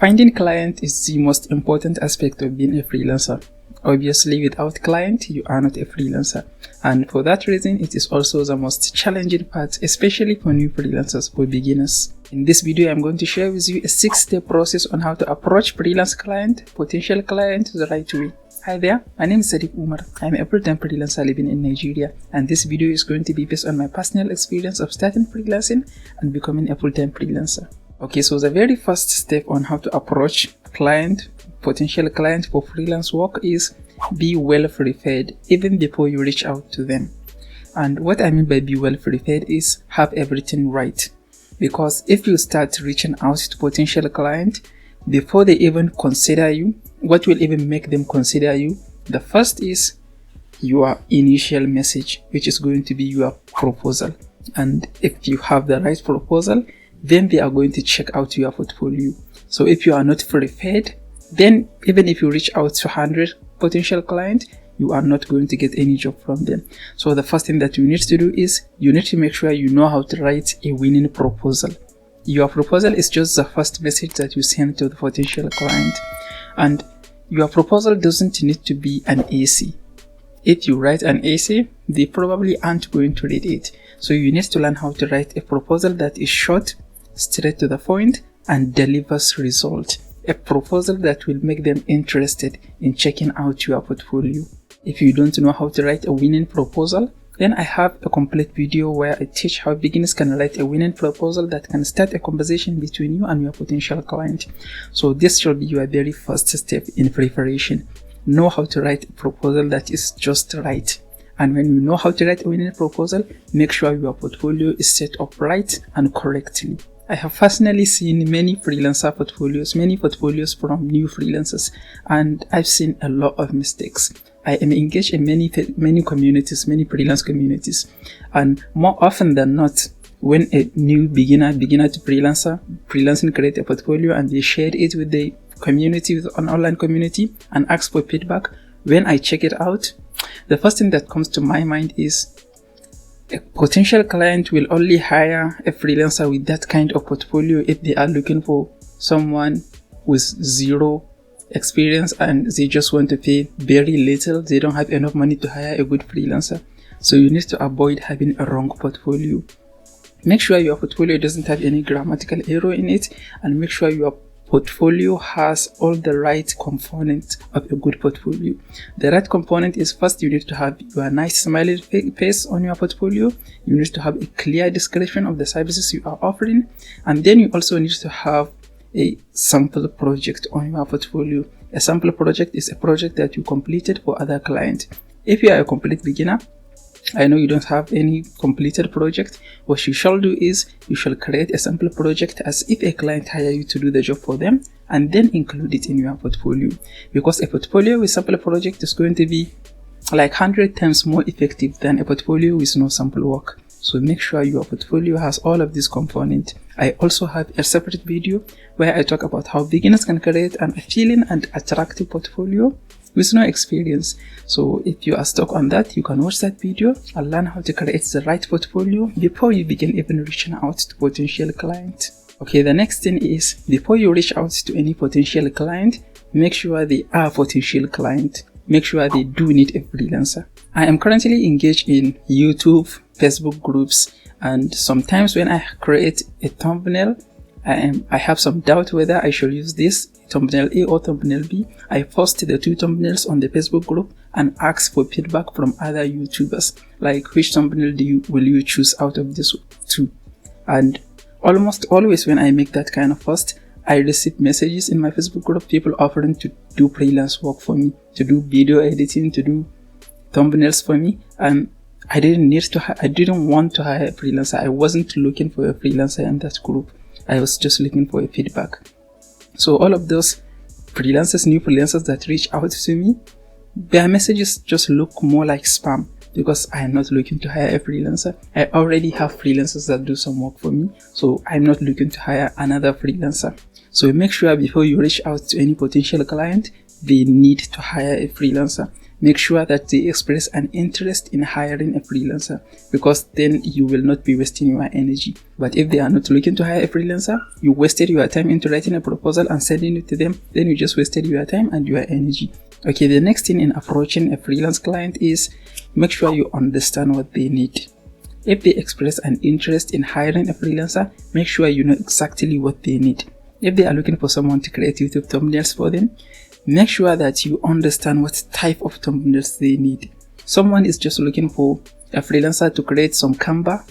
Finding client is the most important aspect of being a freelancer. Obviously, without client, you are not a freelancer. And for that reason, it is also the most challenging part, especially for new freelancers or beginners. In this video, I'm going to share with you a 6-step process on how to approach freelance client, potential client the right way. Hi there, my name is Sadiq Umar. I'm a full-time freelancer living in Nigeria, and this video is going to be based on my personal experience of starting freelancing and becoming a full-time freelancer. Okay, so the very first step on how to approach potential client for freelance work is be well prepared even before you reach out to them. And what I mean by be well prepared is have everything right. Because if you start reaching out to potential client before they even consider you, what will even make them consider you? The first is your initial message, which is going to be your proposal. And if you have the right proposal, then they are going to check out your portfolio. So if you are not prepared, then even if you reach out to 100 potential clients, you are not going to get any job from them. So the first thing that you need to do is you need to make sure you know how to write a winning proposal. Your proposal is just the first message that you send to the potential client. And your proposal doesn't need to be an essay. If you write an essay, they probably aren't going to read it. So you need to learn how to write a proposal that is short, straight to the point, and delivers result. A proposal that will make them interested in checking out your portfolio. If you don't know how to write a winning proposal, then I have a complete video where I teach how beginners can write a winning proposal that can start a conversation between you and your potential client. So this should be your very first step in preparation. Know how to write a proposal that is just right. And when you know how to write a winning proposal, make sure your portfolio is set up right and correctly. I have personally seen many freelancer portfolios, many portfolios from new freelancers, and I've seen a lot of mistakes. I am engaged in many communities, many freelance communities, and more often than not, when a new beginner to freelancing create a portfolio and they shared it with the community, with an online community, and ask for feedback, when I check it out, the first thing that comes to my mind is a potential client will only hire a freelancer with that kind of portfolio if they are looking for someone with zero experience and they just want to pay very little. They don't have enough money to hire a good freelancer. So you need to avoid having a wrong portfolio. Make sure your portfolio doesn't have any grammatical error in it, and make sure your portfolio has all the right components of a good portfolio. The right component is, first you need to have your nice smiley face on your portfolio. You need to have a clear description of the services you are offering, and then you also need to have a sample project on your portfolio. A sample project is a project that you completed for other clients. If you are a complete beginner, I know you don't have any completed project, what you shall do is you shall create a sample project as if a client hire you to do the job for them, and then include it in your portfolio. Because a portfolio with sample project is going to be like 100 times more effective than a portfolio with no sample work. So make sure your portfolio has all of these components. I also have a separate video where I talk about how beginners can create an appealing and attractive portfolio with no experience. So if you are stuck on that, you can watch that video and learn how to create the right portfolio before you begin even reaching out to potential client. Okay, the next thing is, before you reach out to any potential client, make sure they are potential client. Make sure they do need a freelancer. I am currently engaged in YouTube, Facebook groups, and sometimes when I create a thumbnail, I have some doubt whether I should use this thumbnail A or thumbnail B. I post the two thumbnails on the Facebook group and ask for feedback from other YouTubers, like which thumbnail will you choose out of these two. And almost always when I make that kind of post, I receive messages in my Facebook group, people offering to do freelance work for me, to do video editing, to do thumbnails for me, and I didn't want to hire a freelancer. I wasn't looking for a freelancer in that group. I was just looking for a feedback. So all of those freelancers, new freelancers that reach out to me, their messages just look more like spam because I am not looking to hire a freelancer. I already have freelancers that do some work for me, so I'm not looking to hire another freelancer. So make sure before you reach out to any potential client, they need to hire a freelancer, make sure that they express an interest in hiring a freelancer, because then you will not be wasting your energy. But if they are not looking to hire a freelancer, you wasted your time into writing a proposal and sending it to them, then you just wasted your time and your energy. Okay, the next thing in approaching a freelance client is make sure you understand what they need. If they express an interest in hiring a freelancer, make sure you know exactly what they need. If they are looking for someone to create YouTube thumbnails for them, make sure that you understand what type of thumbnails they need. Someone is just looking for a freelancer to create some Canva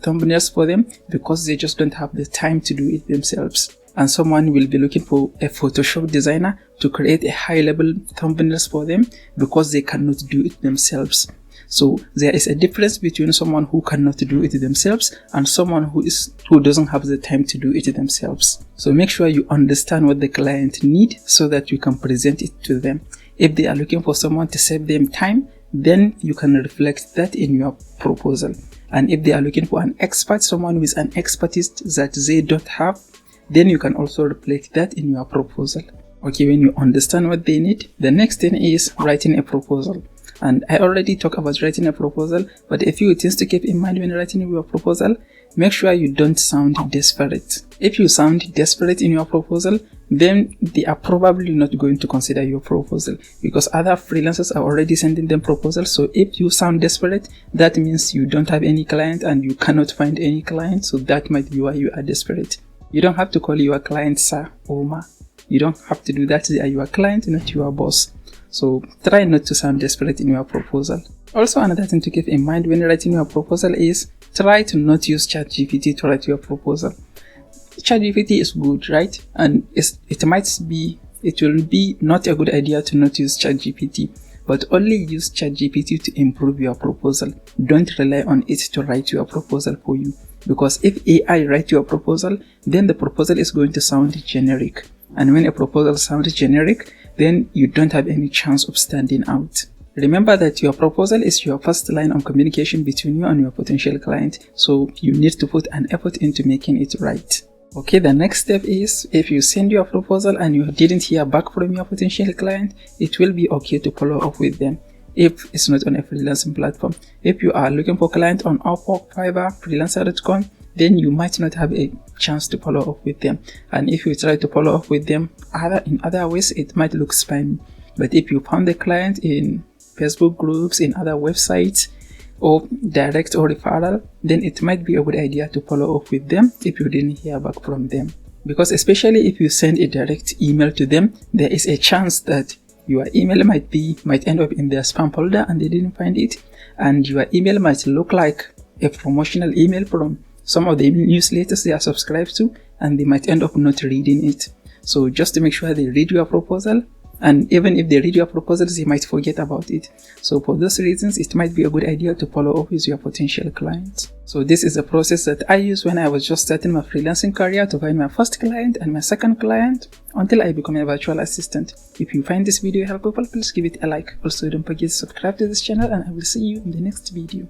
thumbnails for them because they just don't have the time to do it themselves. And someone will be looking for a Photoshop designer to create a high-level thumbnails for them because they cannot do it themselves. So there is a difference between someone who cannot do it themselves and someone who doesn't have the time to do it themselves. So make sure you understand what the client needs so that you can present it to them. If they are looking for someone to save them time, then you can reflect that in your proposal. And if they are looking for an expert, someone with an expertise that they don't have, then you can also reflect that in your proposal. Okay, when you understand what they need, the next thing is writing a proposal. And I already talked about writing a proposal, but a few things to keep in mind when writing your proposal. Make sure you don't sound desperate. If you sound desperate in your proposal, then they are probably not going to consider your proposal because other freelancers are already sending them proposals. So if you sound desperate, that means you don't have any client and you cannot find any client. So that might be why you are desperate. You don't have to call your client sir or ma. You don't have to do that. They are your client, not your boss. So try not to sound desperate in your proposal. Also, another thing to keep in mind when writing your proposal is try to not use ChatGPT to write your proposal. ChatGPT is good, right? And it will be not a good idea to not use ChatGPT, but only use ChatGPT to improve your proposal. Don't rely on it to write your proposal for you, because if AI writes your proposal, then the proposal is going to sound generic. And when a proposal sounds generic, then you don't have any chance of standing out. Remember that your proposal is your first line of communication between you and your potential client, so you need to put an effort into making it right. Okay, the next step is if you send your proposal and you didn't hear back from your potential client, it will be okay to follow up with them if it's not on a freelancing platform. If you are looking for clients on Upwork, Fiverr, freelancer.com, then you might not have a chance to follow up with them. And if you try to follow up with them in other ways, it might look spammy. But if you found the client in Facebook groups, in other websites, or direct or referral, then it might be a good idea to follow up with them if you didn't hear back from them. Because especially if you send a direct email to them, there is a chance that your email might end up in their spam folder and they didn't find it, and your email might look like a promotional email from some of the newsletters they are subscribed to, and they might end up not reading it. So just to make sure they read your proposal, and even if they read your proposals, they might forget about it. So for those reasons, it might be a good idea to follow up with your potential clients. So this is a process that I used when I was just starting my freelancing career to find my first client and my second client until I become a virtual assistant. If you find this video helpful, please give it a like. Also, don't forget to subscribe to this channel, and I will see you in the next video.